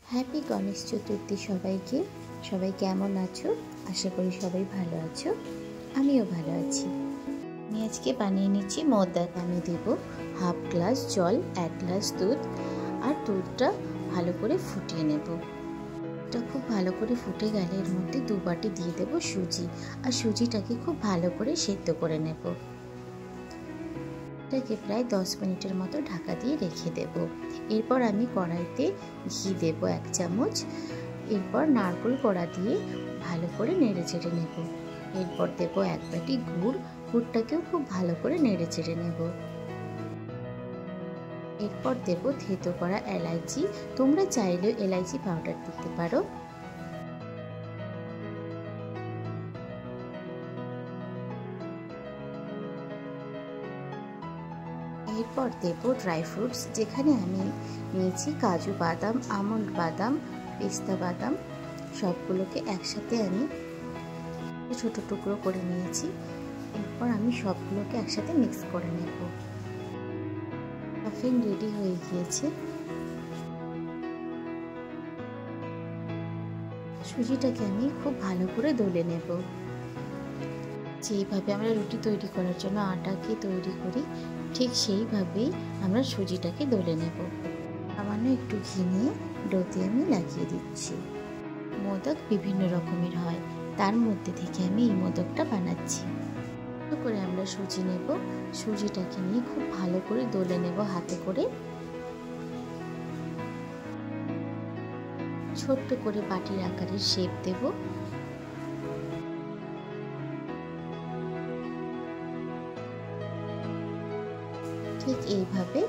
Happy Ganesh Chaturthi সবাইকে। সবাই কেমন আছো? আশা করি সবাই ভালো আছো, আমিও ভালো আছি। আমি আজকে বানিয়ে নিচ্ছি মোদক। আমি দেব হাফ গ্লাস জল, 1 গ্লাস দুধ, আর দুধটা ভালো করে ফুটিয়ে নেব। এটা খুব ভালো করে ফুটে গেলে এর মধ্যে 2 বাটি দিয়ে দেব সুজি, আর সুজিটাকে খুব ভালো করে সেদ্ধ করে নেব। এটাকে প্রায় 10 মিনিটের মতো ঢাকা দিয়ে রেখে দেব। এরপর আমি কড়াইতে ঘি দেব 1 চামচ। এরপর নারকেল কোড়া দিয়ে ভালো করে নেড়ে চেড়ে নেব। এরপর দেব 1 বাটি গুড়, গুড়টাকেও খুব ভালো করে নেড়ে চেড়ে নেব। এরপর দেব থেতো করা এলাচি, তোমরা চাইলেও এলাচি পাউডার দিতে পারো। এরপর দেব ড্রাই ফ্রুটস, যেখানে আমি নিয়েছি কাজু বাদাম, আমন্ড বাদাম, পেস্তা বাদাম, সবগুলোকে একসাথে আমি ছোট টুকরো করে নিয়েছি। এরপর আমি সবগুলোকে একসাথে মিক্স করে নেব। মাফিন রেডি হয়ে গিয়েছে। সুজিটাকে আমি খুব ভালো করে দলে নেব। যেইভাবে আমরা রুটি তৈরি করার জন্য আটাকে তৈরি করি, ঠিক সেইভাবেই আমরা সুজিটাকে দলে নেব। সামান্য একটু ঘি নিয়ে ডোতে আমি লাগিয়ে দিচ্ছি। মোদক বিভিন্ন রকমের হয়, তার মধ্যে থেকে আমি এই মোদকটা বানাচ্ছি। ভালো করে আমরা সুজি নেব, সুজিটাকে নিয়ে খুব ভালো করে দলে নেব হাতে করে। ছোট্ট করে বাটির আকারের শেপ দেব। ঠিক এইভাবে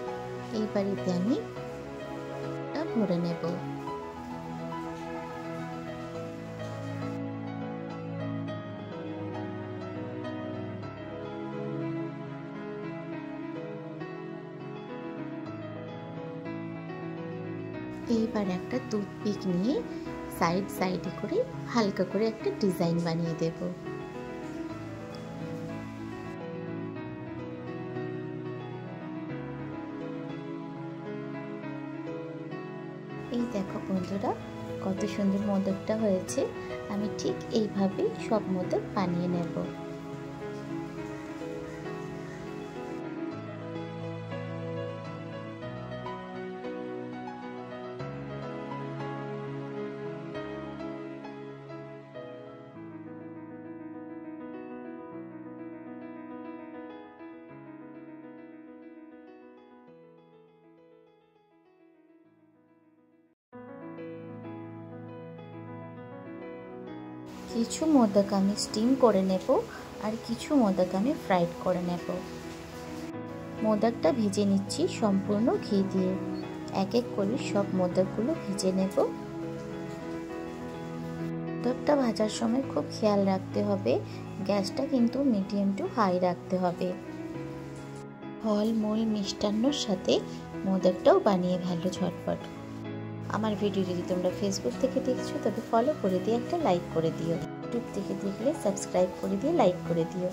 এই বাড়িতে আমি ভরে নেব। এইবার একটা টুথপিক নিয়ে সাইডে করে হালকা করে একটা ডিজাইন বানিয়ে দেব। এই দেখো বন্ধুরা, কত সুন্দর মোদকটা হয়েছে। আমি ঠিক এইভাবে সব মোদক বানিয়ে নেব। কিছু মোদক আমি স্টিম করে নেব, আর কিছু মোদক আমি ফ্রাইড করে নেব। মোদকটা ভেজে নিচ্ছি সম্পূর্ণ ঘি দিয়ে। এক এক করে সব মোদকগুলো ভেজে নেব। মোদকটা ভাজার সময় খুব খেয়াল রাখতে হবে, গ্যাসটা কিন্তু মিডিয়াম টু হাই রাখতে হবে। ফল মূল মিষ্টান্নর সাথে মোদকটাও বানিয়ে ভালো ঝটপট। আমার ভিডিও যদি তোমরা ফেসবুক থেকে দেখছো তবে ফলো করে দিয়ে একটা লাইক করে দিও। ইউটিউব থেকে দেখলে সাবস্ক্রাইব করে দিয়ে লাইক করে দিও।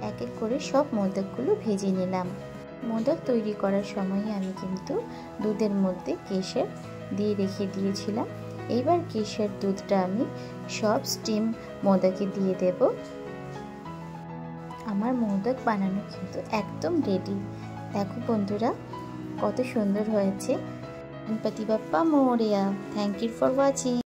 এক এক করে সব মোদকগুলো ভেজে নিলাম। মোদক তৈরি করার সময় আমি কিন্তু দুধের মধ্যে কেশর দিয়ে রেখে দিয়েছিলাম। এইবার কেশর দুধটা আমি সব স্টিম মোদকে দিয়ে দেব। আমার মোদক বানানো কিন্তু একদম রেডি। দেখো বন্ধুরা, কত সুন্দর হয়েছে। Ganpati Bappa Morya. Thank you for watching.